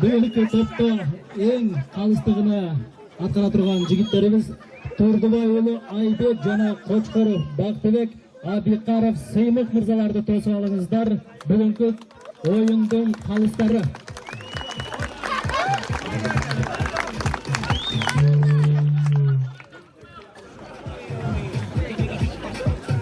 Бүгүнкү топто эң калыстыгына аткара турган жигиттерибиз Турдубай уулу Айбек жана Кочкоров Бактыбек, Абикаров Сыймык мырзаларды тосуп алыңыздар. Бүгүнкү оюндун калыстары.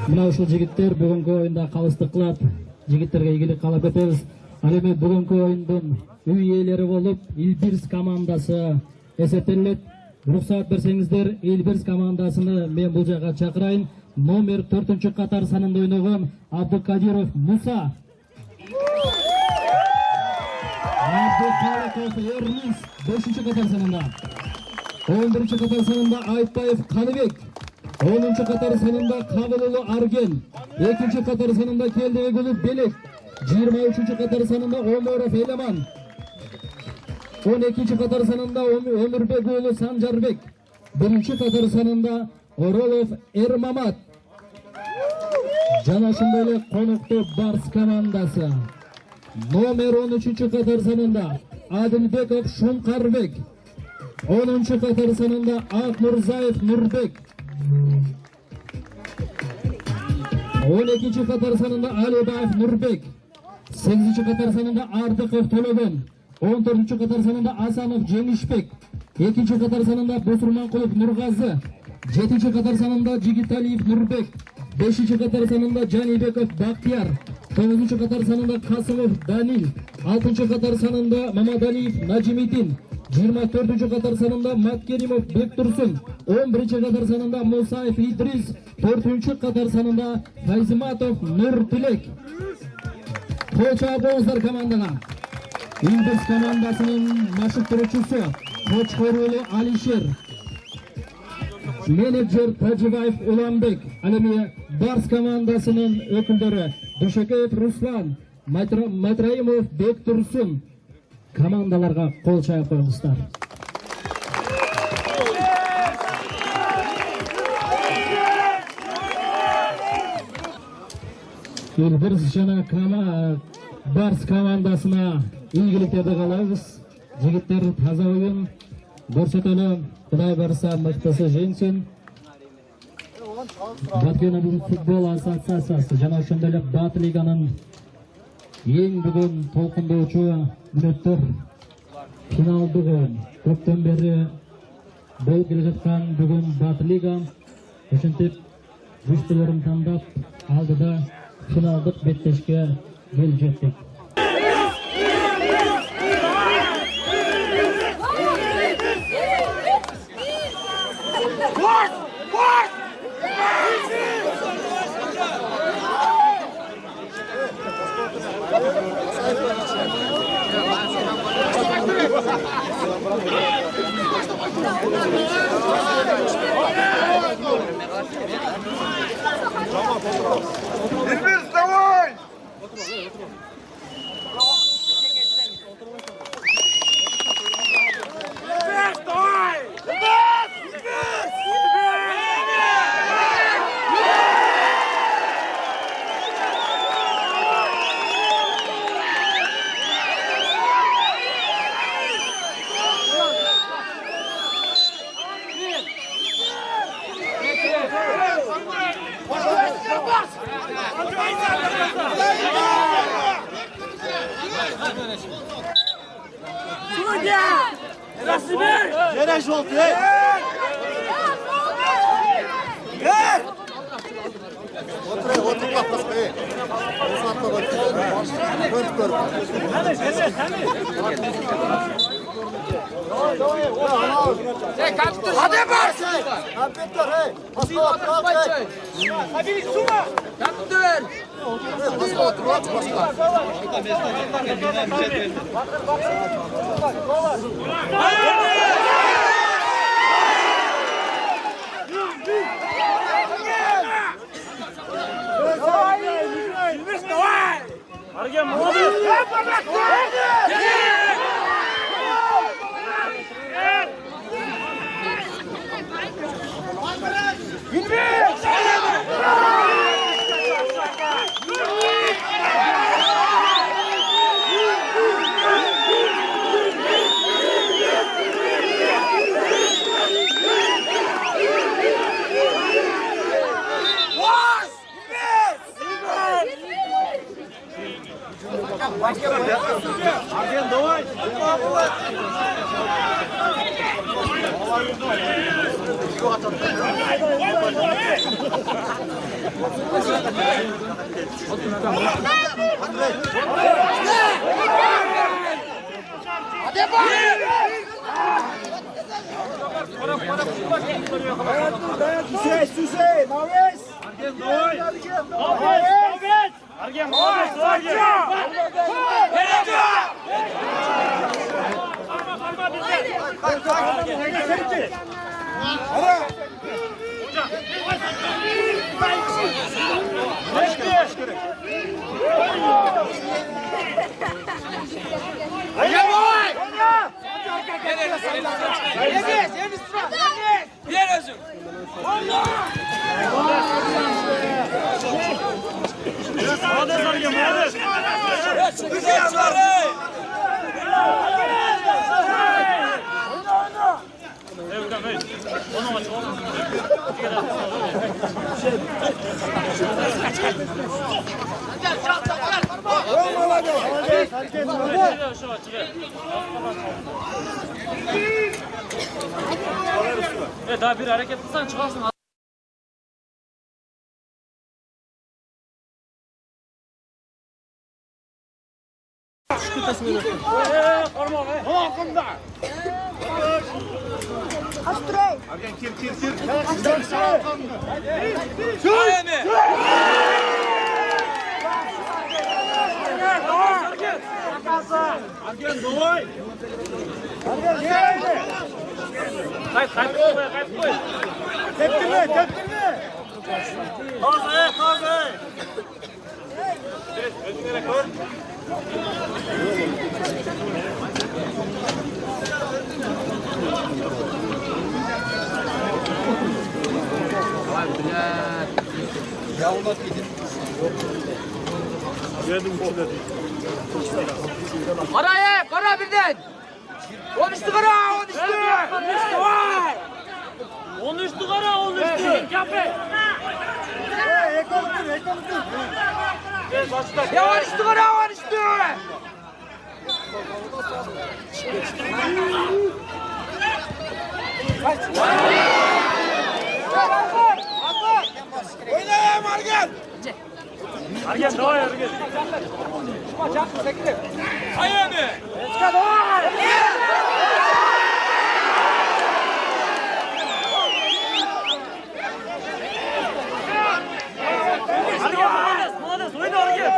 Мына ушул жигиттер бүгүнкү оюнда калыстык кылат. Жигиттерге ийгилик каалап кетебиз. Ал эми бүгүнкү оюндун үй ээлери болуп Илбирс командасы эсептелет. Рухсат берсеңиздер, Илбирс командасыны мен бул жайга чакырайын. Номер 4-катар санында ойногон Абдукадиров Муса. Абдукалыков Эрнис 5-катар санында. 11-катар санында Айтбаев Каныбек. 10-катар санында Кабылулу Арген. 2-катар санында Келдебекулу Белек. 23-катар санында Оморов Элеман. 12-катар санында Өмүрбекулу Санжарбек. 1-катар санында Оролов Эрмамат. Жана ошондой эле конокту Барс командасы. Номер 13-катар санында Адилбеков Шункарбек. 10-катар санында Акмурзаев Нурбек. 12-катар санында Алибаев Нурбек. 8-катар санында Ардыков Төлөгөн. 14-катар санында Асанов Жеңишбек. 2-катар санында Бусурманкулов Нургазы. 7-катар санында Жигиталиев Нурбек. 5-катар санында Жанибеков Бактияр. 9-катар санында Касымов Данил. 6-катар санында Мамадалиев Нажимидин. 24-катар санында Маткеримов Бектурсун. 11-катар санында Мусаев Идрис. 4-катар санында Файзиматов Нуртилек. Кол чабыңыздар командага. Илбирс командасынын машыктыруучусу Кочкорулу Алишер. Менеджер Тажибаев Уламбек. Ал эми Барс командасынын өкүлдөрү Душекеев Руслан, Матраимов Бектурсун. Командаларга кол чаап коюңуздар. Илбирс жана Барс командасына ийгиликтерди каалайбыз. Жигиттер таза оюн көрсөтөлү. Кудай барса мыктысы жеңсин. Баткен футбол ассоциациясы жана ошондой эле Бат лиганын эң бүгүн толкундоочу мүнөттөр финалдык оюн. Көптөн бери болуп келе жаткан бүгүн Бат лига ошентип күчтүүлөрүн тандап алдыда финалдык беттешке келип жеттик. Илбирс, давай! Yere şoltu. Otur bak bak. Hadi bas! Kapitör hey. Hadi suma! Kapitör! Арген, молодец! Evet, daha bir hareket kılsan çıkarsın. Kayıt koy. Tepkime. Taze. Kara birden. 13 kara. 13 kara 13. Kafe. Ya 13 kara 13. Oynayalım Argen. Argen doğru Argen. Hayır mi? Молодец, oyna Argen.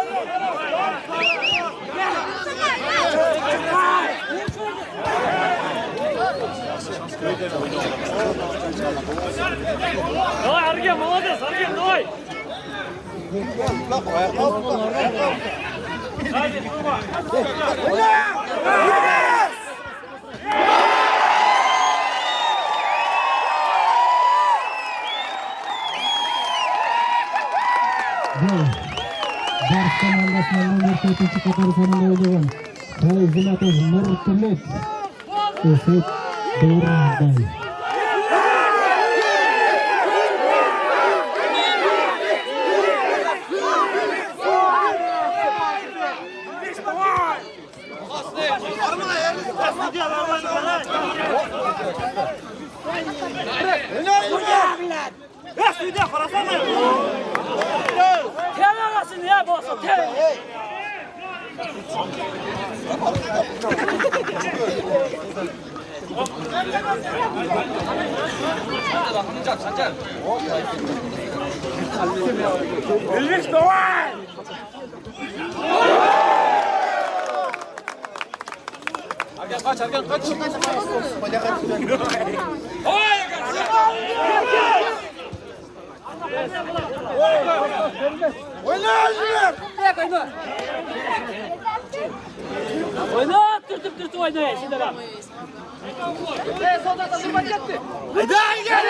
Давай, Арген, молодец, Арген, давай. Hadi, durma. Barış komandasının numara 4. Qatar sonunda oynayan Fayzulatov Nurtullet Esed Devranday. Tevagasın ya boss'um. Elvis Doğan. Argen kaç. Oyna, tırtıp oynayın şimdi bak. Hadi gel.